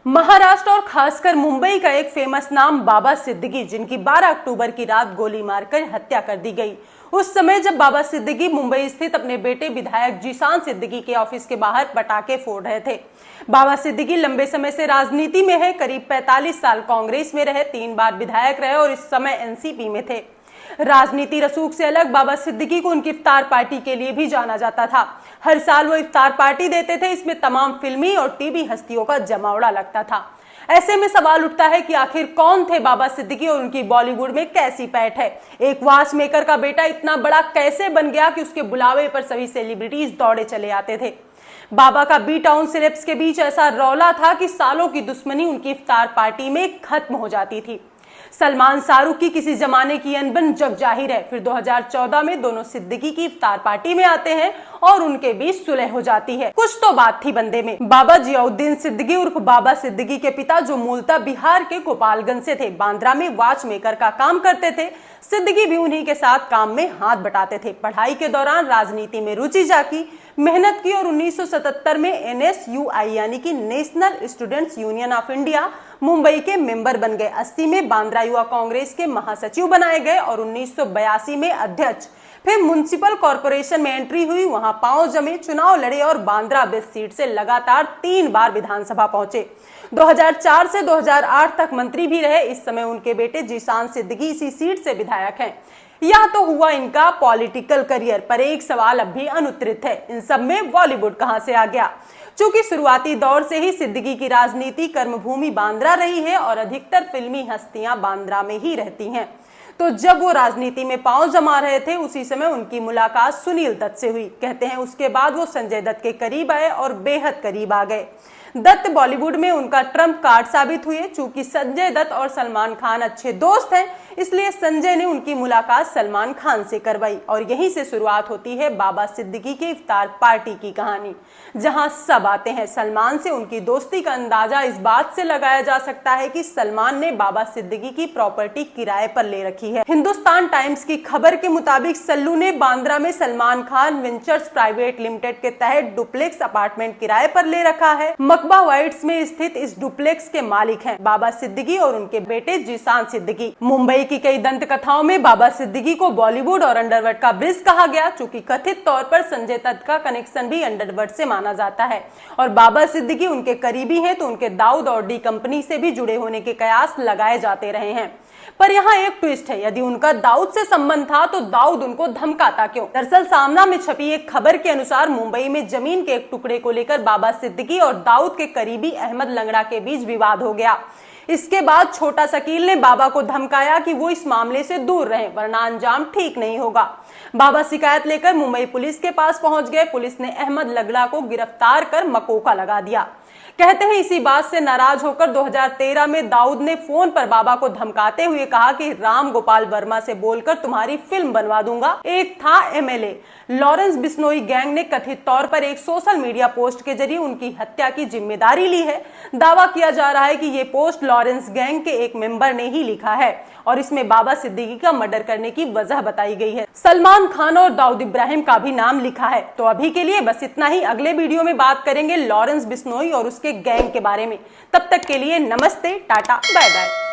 महाराष्ट्र और खासकर मुंबई का एक फेमस नाम बाबा सिद्दीकी, जिनकी 12 अक्टूबर की रात गोली मारकर हत्या कर दी गई। उस समय जब बाबा सिद्दीकी मुंबई स्थित अपने बेटे विधायक जीशान सिद्दीकी के ऑफिस के बाहर पटाखे फोड़ रहे थे। बाबा सिद्दीकी लंबे समय से राजनीति में है, करीब 45 साल कांग्रेस में रहे, 3 बार विधायक रहे और इस समय एनसीपी में थे। राजनीति रसूख से अलग बाबा सिद्दीकी को उनकी इफ्तार पार्टी के लिए भी जाना जाता था। हर साल वो इफ्तार पार्टी देते थे, इसमें तमाम फिल्मी और टीवी हस्तियों का जमावड़ा लगता था। ऐसे में सवाल उठता है कि आखिर कौन थे बाबा सिद्दीकी और उनकी बॉलीवुड में कैसी पैठ है। एक वॉच मेकर का बेटा इतना बड़ा कैसे बन गया कि उसके बुलावे पर सभी सेलिब्रिटीज दौड़े चले आते थे। बाबा का बी टाउन सेलेब्स के बीच ऐसा रौला था कि सालों की दुश्मनी उनकी इफ्तार पार्टी में खत्म हो जाती थी। सलमान शाहरुख की किसी जमाने की अनबन जग जाहिर है। फिर 2014 में दोनों सिद्दीकी की इफ्तार पार्टी में आते हैं और उनके बीच सुलह हो जाती है। कुछ तो बात थी बंदे में। बाबा जियाउद्दीन सिद्दीकी उर्फ बाबा सिद्दीकी के पिता, जो मूलतः बिहार के गोपालगंज से थे, बांद्रा में वॉच मेकर का काम करते थे। सिद्दीकी भी उन्हीं के साथ काम में हाथ बटाते थे। पढ़ाई के दौरान राजनीति में रुचि जागी, मेहनत की और 1977 में NSUI यानी कि national students union of India Mumbai के मेंबर बन गए। 80 में बांद्रा युवा कांग्रेस के महासचिव बनाए गए और 1982 में अध्यक्ष। फिर म्युनिसिपल कॉर्पोरेशन में एंट्री हुई, वहां पांव जमे, चुनाव लड़े और बांद्रा वेस्ट सीट से लगातार 3 बार विधानसभा पहुंचे। 2004 से 2008 तक मंत्री भी रहे। इस समय उनके बेटे जीशान सिद्दीकी इसी सीट से विधायक हैं। यह तो हुआ इनका पॉलिटिकल करियर, पर एक सवाल अब भी अनुत्तरित है, इन सब में बॉलीवुड कहां से आ गया। चूंकि शुरुआती दौर से ही सिद्दीकी की राजनीति कर्मभूमि बांद्रा रही है और अधिकतर फिल्मी हस्तियां बांद्रा में ही रहती हैं, तो जब वो राजनीति में पांव जमा रहे थे उसी समय उनकी मुलाकात सुनील दत्त से हुई। कहते हैं उसके बाद वो संजय दत्त के करीब आए और बेहद करीब आ गए। दत्त बॉलीवुड में उनका ट्रम्प कार्ड साबित हुए। चूंकि संजय दत्त और सलमान खान अच्छे दोस्त हैं, इसलिए संजय ने उनकी मुलाकात सलमान खान से करवाई और यहीं से शुरुआत होती है बाबा सिद्दीकी की इफ्तार पार्टी की कहानी, जहां सब आते हैं। सलमान से उनकी दोस्ती का अंदाजा इस बात से लगाया जा सकता है कि सलमान ने बाबा सिद्दीकी की प्रॉपर्टी किराए पर ले रखी है। हिंदुस्तान टाइम्स की खबर के मुताबिक सल्लू ने बांद्रा में Salman Khan ventures private limited के तहत डुप्लेक्स अपार्टमेंट किराए पर ले रखा है। मकबा वाइट्स में स्थित इस डुप्लेक्स के मालिक हैं बाबा सिद्दीकी और उनके बेटे जीशान सिद्दीकी। मुंबई की कई दंत कथाओं में बाबा सिद्दीकी को बॉलीवुड और अंडरवर्ल्ड का ब्रिज कहा गया, चूंकि कथित तौर पर संजय दत्त का कनेक्शन भी अंडरवर्ल्ड से माना जाता है और बाबा सिद्दीकी उनके करीबी हैं, तो उनके दाऊद और डी कंपनी से भी जुड़े होने के कयास लगाए जाते रहे हैं। पर यहाँ एक ट्विस्ट है, यदि उनका दाऊद से संबंध था तो दाऊद उनको धमकाता क्यों। दरअसल सामना में छपी एक खबर के अनुसार मुंबई में जमीन के एक टुकड़े को लेकर बाबा सिद्दीकी और दाऊद के करीबी अहमद लंगड़ा के बीच विवाद हो गया। इसके बाद छोटा शकील ने बाबा को धमकाया कि वो इस मामले से दूर रहें, वरना अंजाम ठीक नहीं होगा। बाबा शिकायत लेकर मुंबई पुलिस के पास पहुंच गए। पुलिस ने अहमद लंगड़ा को गिरफ्तार कर मकोका लगा दिया। कहते हैं इसी बात से नाराज होकर 2013 में दाऊद ने फोन पर बाबा को धमकाते हुए कहा कि राम गोपाल वर्मा से बोलकर तुम्हारी फिल्म बनवा दूंगा। एक था MLA लॉरेंस बिश्नोई गैंग ने कथित तौर पर एक सोशल मीडिया पोस्ट के जरिए उनकी हत्या की जिम्मेदारी ली है। दावा किया जा रहा है कि ये पोस्ट लॉरेंस गैंग के एक मेंबर ने ही लिखा है और इसमें बाबा सिद्दीकी का मर्डर करने की वजह बताई गई है। सलमान खान और दाऊद इब्राहिम का भी नाम लिखा है। तो अभी के लिए बस इतना ही। अगले वीडियो में बात करेंगे लॉरेंस बिश्नोई और उसके गैंग के बारे में। तब तक के लिए नमस्ते, टाटा, बाय बाय।